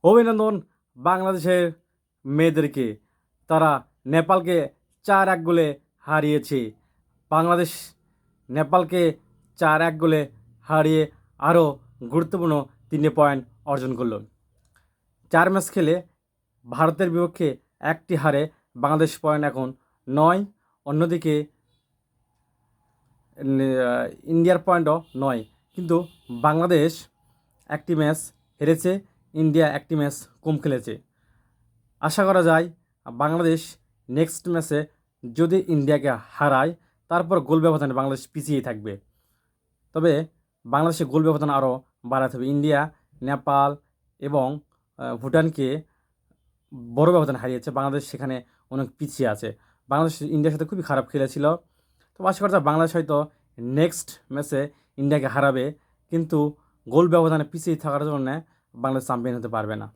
অভিনন্দন বাংলাদেশের মেয়েদেরকে। তারা নেপালকে 4-1 গোলে হারিয়েছে। বাংলাদেশ নেপালকে 4-1 গোলে হারিয়ে আরও গুরুত্বপূর্ণ 3 পয়েন্ট অর্জন করল। 4 ম্যাচ খেলে ভারতের বিপক্ষে 1টি হারে বাংলাদেশ পয়েন্ট এখন 9। অন্যদিকে ইন্ডিয়ার পয়েন্টও 9, কিন্তু বাংলাদেশ 1টি ম্যাচ হেরেছে, ইন্ডিয়া 1টি ম্যাচ কম খেলেছে। আশা করা যায় বাংলাদেশ নেক্সট ম্যাচে যদি ইন্ডিয়াকে হারায়, তারপর গোল ব্যবধানে বাংলাদেশ পিছিয়ে থাকবে। তবে বাংলাদেশের গোল ব্যবধান আরও বাড়াতে হবে। ইন্ডিয়া নেপাল এবং ভুটানকে বড় ব্যবধান হারিয়েছে, বাংলাদেশ সেখানে অনেক পিছিয়ে আছে। বাংলাদেশ ইন্ডিয়ার সাথে খুবই খারাপ খেলেছিল। তো আশা করা যায় বাংলাদেশ হয়তো নেক্সট ম্যাচে ইন্ডিয়াকে হারাবে, কিন্তু গোল ব্যবধানে পিছিয়ে থাকার জন্য বাংলাদেশ চ্যাম্পিয়ন হতে পারবে না।